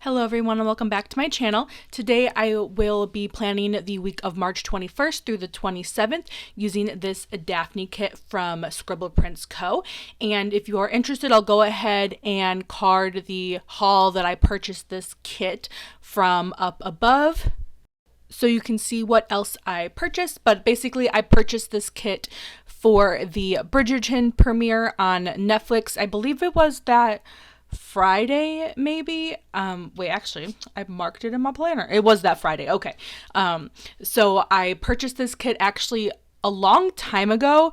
Hello everyone and welcome back to my channel. Today I will be planning the week of March 21st through the 27th using this Daphne kit from Scribble Prints Co. And if you are interested, I'll go ahead and card the haul that I purchased this kit from up above, so you can see what else I purchased. But basically I purchased this kit for the Bridgerton premiere on Netflix. I believe it was that Friday, maybe. Wait, actually, I marked it in my planner. It was that Friday. Okay. So I purchased this kit actually a long time ago.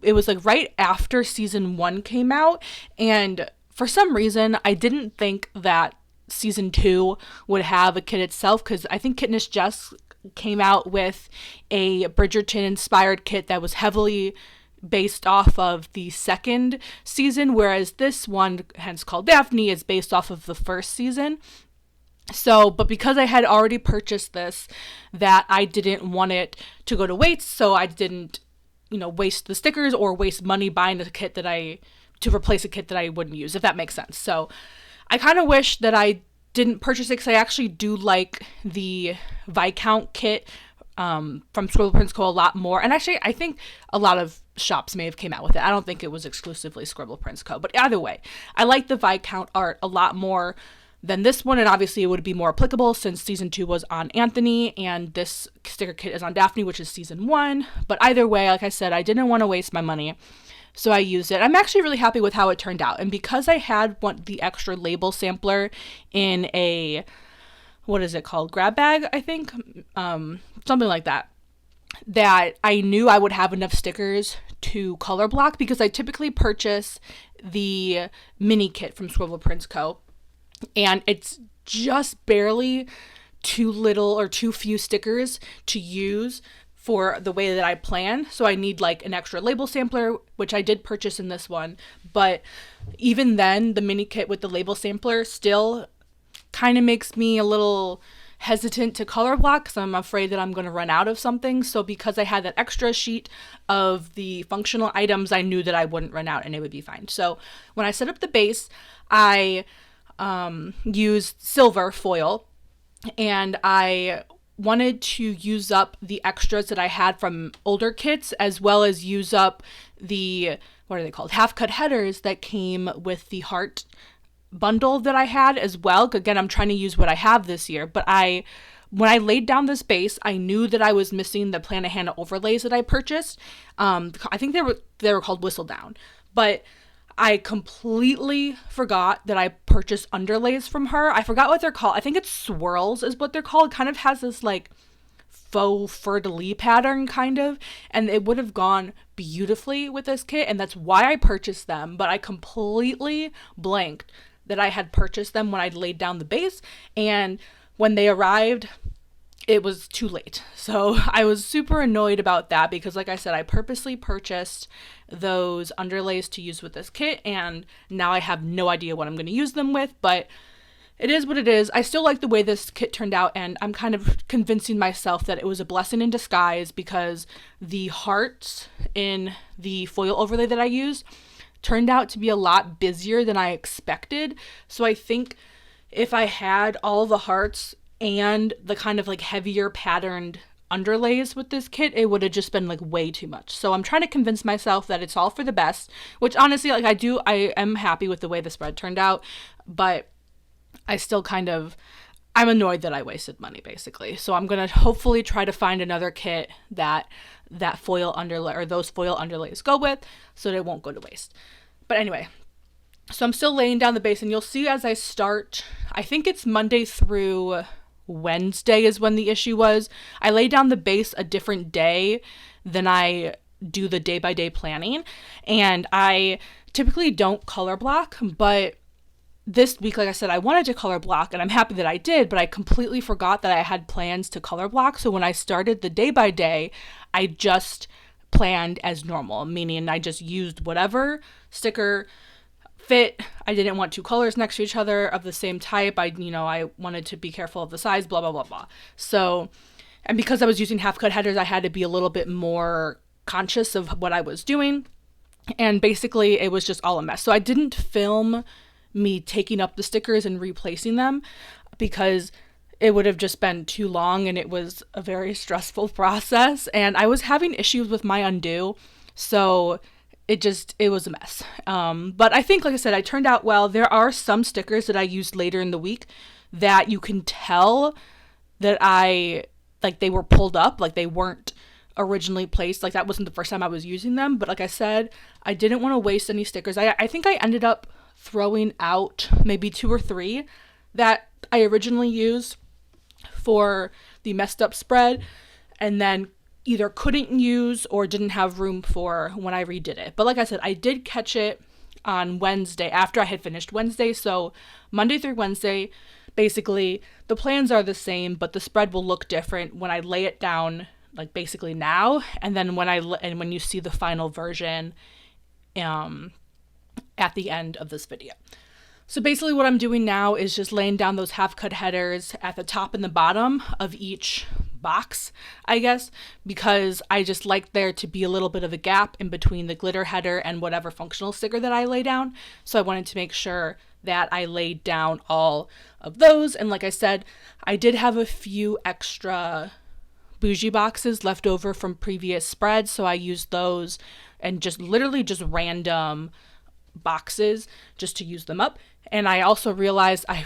It was like right after season 1 came out, and for some reason I didn't think that season 2 would have a kit itself, because I think Kitnish Jess came out with a Bridgerton inspired kit that was heavily based off of the second season, whereas this one, hence called Daphne, is based off of the first season. So, but because I had already purchased this, that I didn't want it to go to waste, so I didn't, waste the stickers or waste money buying a kit to replace a kit that I wouldn't use, if that makes sense. So I kind of wish that I didn't purchase it, because I actually do like the Viscount kit from Scribble Prints Co. a lot more. And actually, I think a lot of shops may have came out with it. I don't think it was exclusively Scribble Prints Co. But either way, I like the Viscount art a lot more than this one, and obviously it would be more applicable since season 2 was on Anthony and this sticker kit is on Daphne, which is season 1. But either way, like I said, I didn't want to waste my money, so I used it. I'm actually really happy with how it turned out. And because I had the extra label sampler in a, what is it called, grab bag, I think, something like that, that I knew I would have enough stickers to color block, because I typically purchase the mini kit from Scribble Prints Co. and it's just barely too little or too few stickers to use for the way that I plan. So I need like an extra label sampler, which I did purchase in this one. But even then, the mini kit with the label sampler still kind of makes me a little hesitant to color block, because I'm afraid that I'm going to run out of something. So because I had that extra sheet of the functional items, I knew that I wouldn't run out and it would be fine. So when I set up the base, I used silver foil, and I wanted to use up the extras that I had from older kits, as well as use up the, what are they called, half cut headers that came with the heart bundle that I had as well. Again, I'm trying to use what I have this year, but when I laid down this base, I knew that I was missing the Planet Hannah overlays that I purchased. I think they were called Whistle Down, but I completely forgot that I purchased underlays from her. I forgot what they're called. I think it's swirls is what they're called. It kind of has this like faux fleur-de-lis pattern kind of, and it would have gone beautifully with this kit, and that's why I purchased them. But I completely blanked that I had purchased them when I laid down the base, and when they arrived, it was too late. So I was super annoyed about that, because like I said, I purposely purchased those underlays to use with this kit, and now I have no idea what I'm going to use them with, but it is what it is. I still like the way this kit turned out, and I'm kind of convincing myself that it was a blessing in disguise, because the hearts in the foil overlay that I used turned out to be a lot busier than I expected. So I think if I had all the hearts and the kind of like heavier patterned underlays with this kit, it would have just been like way too much. So I'm trying to convince myself that it's all for the best, which honestly, like I am happy with the way the spread turned out, but I still I'm annoyed that I wasted money, basically. So I'm going to hopefully try to find another kit that foil underlay or those foil underlays go with, so that it won't go to waste. But anyway, so I'm still laying down the base, and you'll see as I start, I think it's Monday through Wednesday is when the issue was. I lay down the base a different day than I do the day-by-day planning, and I typically don't color block, but this week, like I said, I wanted to color block, and I'm happy that I did, but I completely forgot that I had plans to color block. So when I started the day-by-day, I just planned as normal, meaning I just used whatever sticker fit. I didn't want two colors next to each other of the same type. I wanted to be careful of the size, blah, blah, blah, blah. So, and because I was using half cut headers, I had to be a little bit more conscious of what I was doing. And basically it was just all a mess. So I didn't film me taking up the stickers and replacing them, because it would have just been too long and it was a very stressful process, and I was having issues with my undo, so it was a mess. But I think, like I said, I turned out well. There are some stickers that I used later in the week that you can tell that they were pulled up, like they weren't originally placed. Like that wasn't the first time I was using them, but like I said, I didn't want to waste any stickers. I think I ended up throwing out maybe 2 or 3 that I originally used for the messed up spread, and then either couldn't use or didn't have room for when I redid it. But like I said, I did catch it on Wednesday after I had finished Wednesday. So Monday through Wednesday, basically the plans are the same, but the spread will look different when I lay it down, like basically now, and then when you see the final version at the end of this video. So basically what I'm doing now is just laying down those half cut headers at the top and the bottom of each box, I guess, because I just like there to be a little bit of a gap in between the glitter header and whatever functional sticker that I lay down. So I wanted to make sure that I laid down all of those. And like I said, I did have a few extra bougie boxes left over from previous spreads, so I used those and just literally just random boxes just to use them up. And I also realized I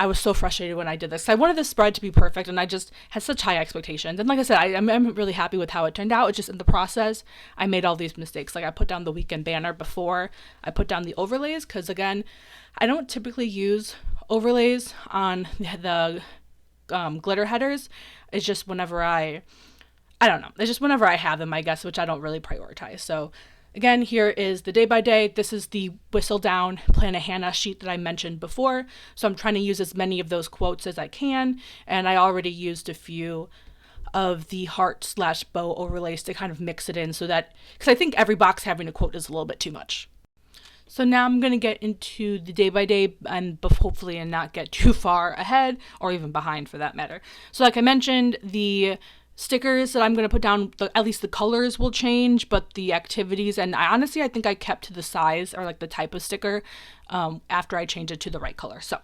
was so frustrated when I did this. I wanted the spread to be perfect, and I just had such high expectations. And like I said, I'm really happy with how it turned out. It's just in the process, I made all these mistakes. Like I put down the weekend banner before I put down the overlays, because again, I don't typically use overlays on the glitter headers. It's just whenever I don't know. It's just whenever I have them, I guess, which I don't really prioritize. So again, here is the day by day. This is the Whistle Down Plan a Hannah sheet that I mentioned before. So I'm trying to use as many of those quotes as I can. And I already used a few of the heart/bow overlays to kind of mix it in, so that, because I think every box having a quote is a little bit too much. So now I'm going to get into the day by day, and hopefully and not get too far ahead or even behind for that matter. So like I mentioned, the stickers that I'm going to put down, at least the colors will change, but the activities, and I think I kept to the size or like the type of sticker after I changed it to the right color. So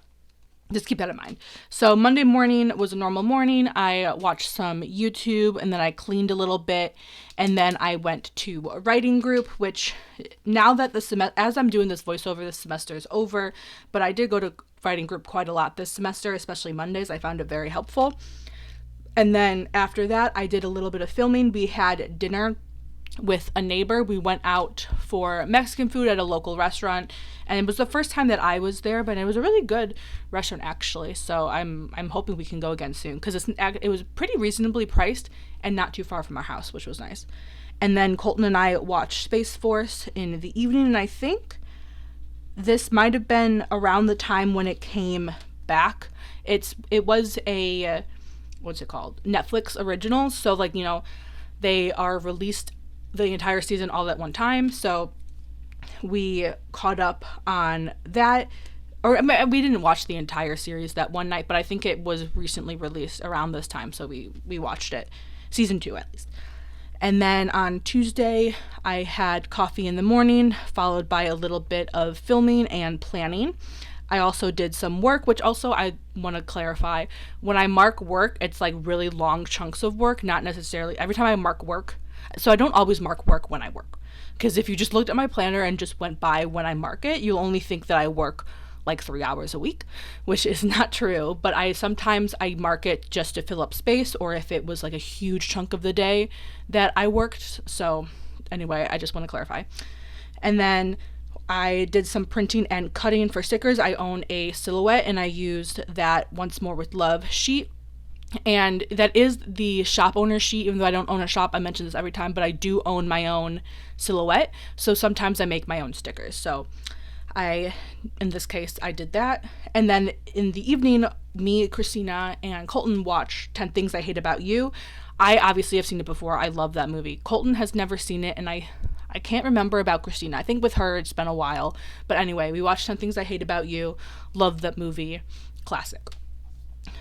just keep that in mind. So Monday morning was a normal morning. I watched some YouTube, and then I cleaned a little bit, and then I went to a writing group, which now that as I'm doing this voiceover, this semester is over, but I did go to writing group quite a lot this semester, especially Mondays. I found it very helpful. And then after that, I did a little bit of filming. We had dinner with a neighbor. We went out for Mexican food at a local restaurant, and it was the first time that I was there, but it was a really good restaurant actually. So I'm hoping we can go again soon, because it was pretty reasonably priced and not too far from our house, which was nice. And then Colton and I watched Space Force in the evening, and I think this might have been around the time when it came back. It was a what's it called? Netflix original. So like, they are released the entire season all at one time. So we caught up on that, or we didn't watch the entire series that one night, but I think it was recently released around this time. So we watched it, season 2 at least. And then on Tuesday, I had coffee in the morning, followed by a little bit of filming and planning. I also did some work, which also I want to clarify. When I mark work, it's like really long chunks of work, not necessarily every time I mark work. So I don't always mark work when I work, because if you just looked at my planner and just went by when I mark it, you'll only think that I work like 3 hours a week, which is not true. But sometimes I mark it just to fill up space, or if it was like a huge chunk of the day that I worked. So anyway, I just want to clarify. And then I did some printing and cutting for stickers. I own a silhouette, and I used that Once More with Love sheet. And that is the shop owner sheet, even though I don't own a shop. I mention this every time, but I do own my own silhouette. So sometimes I make my own stickers. So in this case, I did that. And then in the evening, me, Christina, and Colton watched 10 Things I Hate About You. I obviously have seen it before. I love that movie. Colton has never seen it, and I can't remember about Christina. I think with her, it's been a while. But anyway, we watched 10 Things I Hate About You. Love that movie. Classic.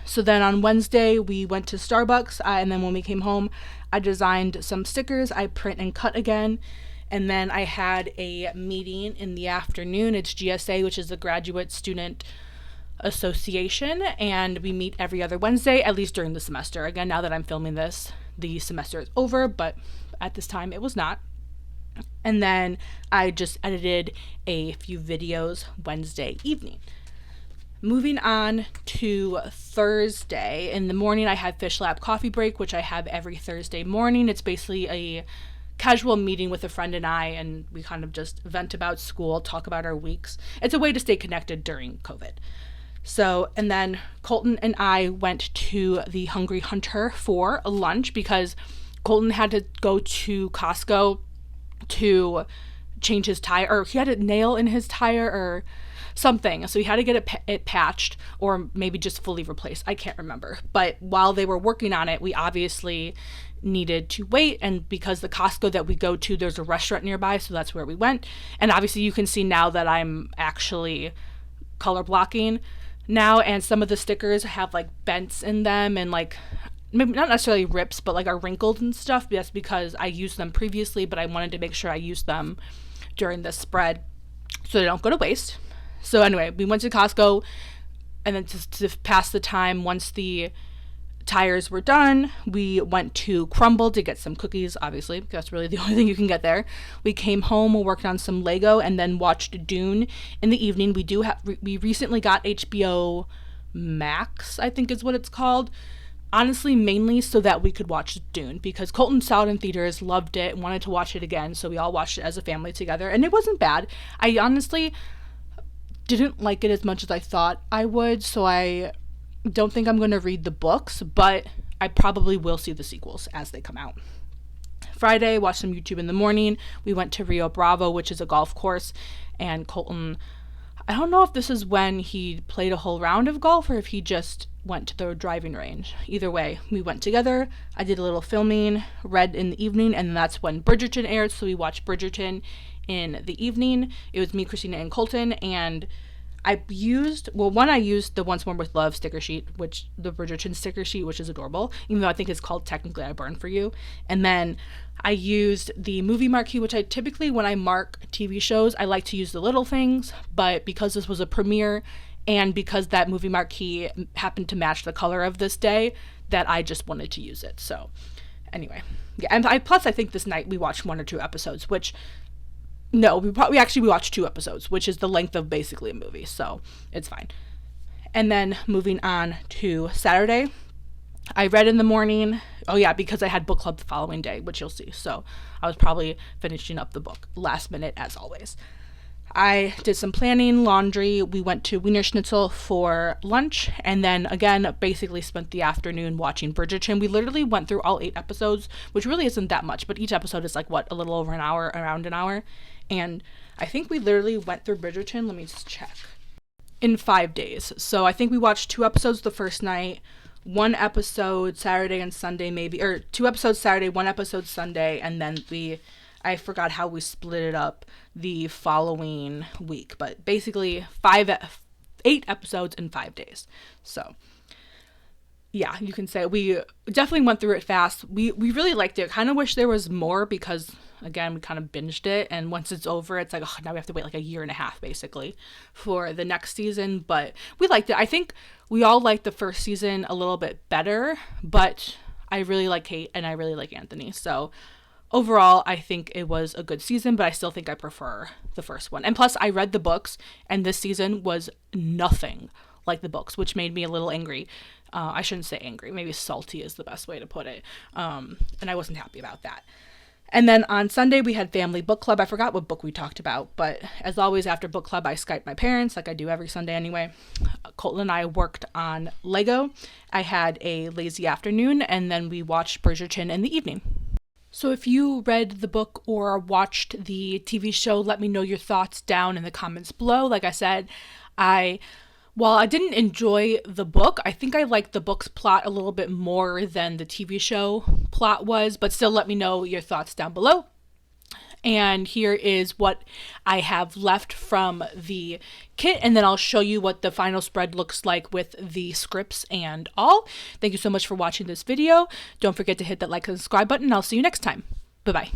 So then on Wednesday, we went to Starbucks. And then when we came home, I designed some stickers. I print and cut again. And then I had a meeting in the afternoon. It's GSA, which is the Graduate Student Association, and we meet every other Wednesday, at least during the semester. Again, now that I'm filming this, the semester is over, but at this time it was not. And then I just edited a few videos Wednesday evening. Moving on to Thursday. In the morning, I had Fish Lab coffee break, which I have every Thursday morning. It's basically a casual meeting with a friend and we kind of just vent about school, talk about our weeks. It's a way to stay connected during COVID. So, and then Colton and I went to the Hungry Hunter for lunch because Colton had to go to Costco to change his tire, or he had a nail in his tire or something. So he had to get it patched or maybe just fully replaced. I can't remember. But while they were working on it, we obviously needed to wait. And because the Costco that we go to, there's a restaurant nearby. So that's where we went. And obviously you can see now that I'm actually color blocking now. And some of the stickers have like bents in them and like maybe not necessarily rips, but like are wrinkled and stuff. That's because I used them previously, but I wanted to make sure I used them during this spread so they don't go to waste. So anyway, we went to Costco, and then to pass the time, once the tires were done, we went to Crumble to get some cookies, obviously, because that's really the only thing you can get there. We came home, we worked on some Lego, and then watched Dune in the evening. We recently got HBO Max, I think is what it's called. Honestly, mainly so that we could watch Dune, because Colton saw it in theaters, loved it, wanted to watch it again, so we all watched it as a family together, and it wasn't bad. I honestly didn't like it as much as I thought I would, so I don't think I'm going to read the books, but I probably will see the sequels as they come out. Friday, watched some YouTube in the morning. We went to Rio Bravo, which is a golf course, and Colton, I don't know if this is when he played a whole round of golf or if he just went to the driving range. Either way, we went together. I did a little filming, read in the evening, and that's when Bridgerton aired, so we watched Bridgerton in the evening. It was me, Christina, and Colton, and I used the Once More with Love sticker sheet, which the Bridgerton sticker sheet, which is adorable, even though I think it's called technically I Burn For You. And then I used the movie marquee, which I typically, when I mark TV shows, I like to use the little things, but because this was a premiere and because that movie marquee happened to match the color of this day, that I just wanted to use it. So anyway, yeah, and plus I think this night we watched 1 or 2 episodes, which no, we watched 2 episodes, which is the length of basically a movie, so it's fine. And then moving on to Saturday, I read in the morning. Oh yeah, because I had book club the following day, which you'll see. So I was probably finishing up the book last minute as always. I did some planning, laundry. We went to Wiener Schnitzel for lunch, and then again, basically spent the afternoon watching Bridgerton. We literally went through all 8 episodes, which really isn't that much, but each episode is like, a little over an hour, around an hour. And I think we literally went through Bridgerton, let me just check, in 5 days. So I think we watched 2 episodes the first night, 1 episode Saturday and Sunday maybe, or 2 episodes Saturday, 1 episode Sunday, and then I forgot how we split it up the following week, but basically 8 episodes in 5 days. So yeah, you can say we definitely went through it fast. We really liked it. Kind of wish there was more because, again, we kind of binged it, and once it's over, it's like, oh, now we have to wait like a year and a half basically for the next season, but we liked it. I think we all liked the first season a little bit better, but I really like Kate and I really like Anthony, so overall, I think it was a good season, but I still think I prefer the first one. And plus, I read the books, and this season was nothing like the books, which made me a little angry. I shouldn't say angry. Maybe salty is the best way to put it. And I wasn't happy about that. And then on Sunday, we had family book club. I forgot what book we talked about, but as always, after book club, I Skyped my parents, like I do every Sunday anyway. Colton and I worked on Lego. I had a lazy afternoon, and then we watched Bridgerton in the evening. So if you read the book or watched the TV show, let me know your thoughts down in the comments below. Like I said, while I didn't enjoy the book, I think I liked the book's plot a little bit more than the TV show plot was, but still let me know your thoughts down below. And here is what I have left from the kit, and then I'll show you what the final spread looks like with the scripts and all. Thank you so much for watching this video. Don't forget to hit that like and subscribe button. I'll see you next time. Bye-bye.